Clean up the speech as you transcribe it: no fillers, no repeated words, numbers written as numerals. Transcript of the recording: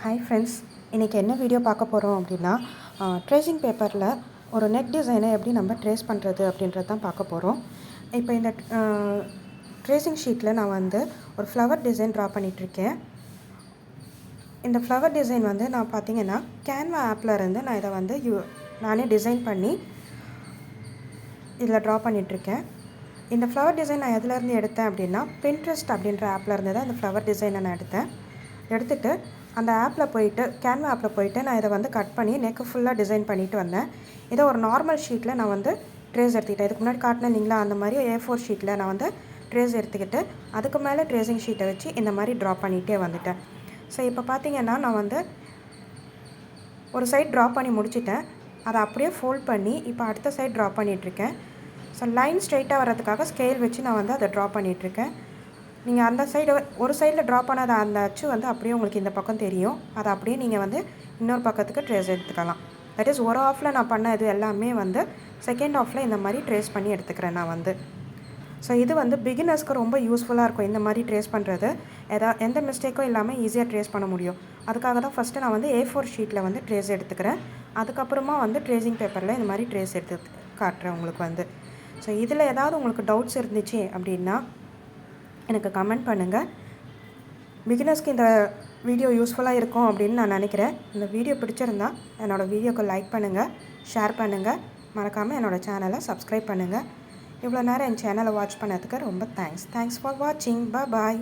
Hi friends, இன்றைக்கி என்ன video பார்க்க போகிறோம் அப்படின்னா ட்ரேசிங் பேப்பரில் ஒரு நெக் டிசைனை எப்படி நம்ம ட்ரேஸ் பண்ணுறது அப்படின்றது தான் பார்க்க போகிறோம். இப்போ இந்த ட்ரேசிங் ஷீட்டில் நான் வந்து ஒரு ஃப்ளவர் டிசைன் ட்ரா பண்ணிகிட்ருக்கேன். இந்த ஃப்ளவர் டிசைன் வந்து நான் பார்த்தீங்கன்னா கேன்வா ஆப்பில் இருந்து நான் இதை வந்து நானே டிசைன் பண்ணி இதில் ட்ரா பண்ணிகிட்ருக்கேன். இந்த ஃப்ளவர் டிசைன் நான் எதுலேருந்து எடுத்தேன் அப்படின்னா பின்ட்ரெஸ்ட் அப்படின்ற ஆப்பில் இருந்து தான் இந்த ஃப்ளவர் டிசைனை நான் எடுத்துகிட்டு அந்த ஆப்பில் போயிட்டு கேன்வா ஆப்பில் போயிட்டு நான் இதை வந்து கட் பண்ணி நெக்கு ஃபுல்லாக டிசைன் பண்ணிவிட்டு வந்தேன். இதை ஒரு நார்மல் ஷீட்டில் நான் வந்து ட்ரேஸ் எடுத்துக்கிட்டேன். இதுக்கு முன்னாடி காட்டினேன் இல்லைங்களா, அந்த மாதிரி A4 ஷீட்டில் நான் வந்து ட்ரேஸ் எடுத்துக்கிட்டு அதுக்கு மேலே ட்ரேசிங் ஷீட்டை வச்சு இந்த மாதிரி ட்ரா பண்ணிகிட்டே வந்துட்டேன். ஸோ இப்போ பார்த்தீங்கன்னா நான் வந்து ஒரு சைட் ட்ரா பண்ணி முடிச்சிட்டேன். அதை அப்படியே ஃபோல்ட் பண்ணி இப்போ அடுத்த சைட் ட்ரா பண்ணிகிட்ருக்கேன். ஸோ லைன் ஸ்ட்ரெயிட்டாக வர்றதுக்காக ஸ்கேல் வச்சு நான் வந்து அதை ட்ரா பண்ணிகிட்ருக்கேன். நீங்கள் அந்த சைடு ஒரு சைடில் ட்ரா பண்ணாத அந்த அச்சு வந்து அப்படியே உங்களுக்கு இந்த பக்கம் தெரியும். அதை அப்படியே நீங்கள் வந்து இன்னொரு பக்கத்துக்கு ட்ரேஸ் எடுத்துக்கலாம். தட் இஸ் ஒரு ஆஃபில் நான் பண்ண இது எல்லாமே வந்து செகண்ட் ஆஃபில் இந்த மாதிரி ட்ரேஸ் பண்ணி எடுத்துக்கிறேன் நான் வந்து. ஸோ இது வந்து பிகினர்ஸ்க்கு ரொம்ப யூஸ்ஃபுல்லாக இருக்கும். இந்த மாதிரி ட்ரேஸ் பண்ணுறது எந்த மிஸ்டேக்கும் இல்லாமல் ஈஸியாக ட்ரேஸ் பண்ண முடியும். அதுக்காக தான் ஃபஸ்ட்டு நான் வந்து A4 ஷீட்டில் வந்து ட்ரேஸ் எடுத்துக்கிறேன். அதுக்கப்புறமா வந்து ட்ரேசிங் பேப்பரில் இந்த மாதிரி ட்ரேஸ் எடுத்து காட்டுறேன் உங்களுக்கு வந்து. ஸோ இதில் ஏதாவது உங்களுக்கு டவுட்ஸ் இருந்துச்சு அப்படின்னா எனக்கு கமெண்ட் பண்ணுங்கள். பிகினர்ஸ்க்கு இந்த வீடியோ யூஸ்ஃபுல்லாக இருக்கும் அப்படின்னு நான் நினைக்கிறேன். இந்த வீடியோ பிடிச்சிருந்தா என்னோடய வீடியோக்கு லைக் பண்ணுங்கள், ஷேர் பண்ணுங்கள், மறக்காமல் என்னோடய சேனலை சப்ஸ்கிரைப் பண்ணுங்கள். இவ்வளோ நேரம் என் சேனலை வாட்ச் பண்ணதுக்கு ரொம்ப தேங்க்ஸ் ஃபார் வாட்சிங். பாய்.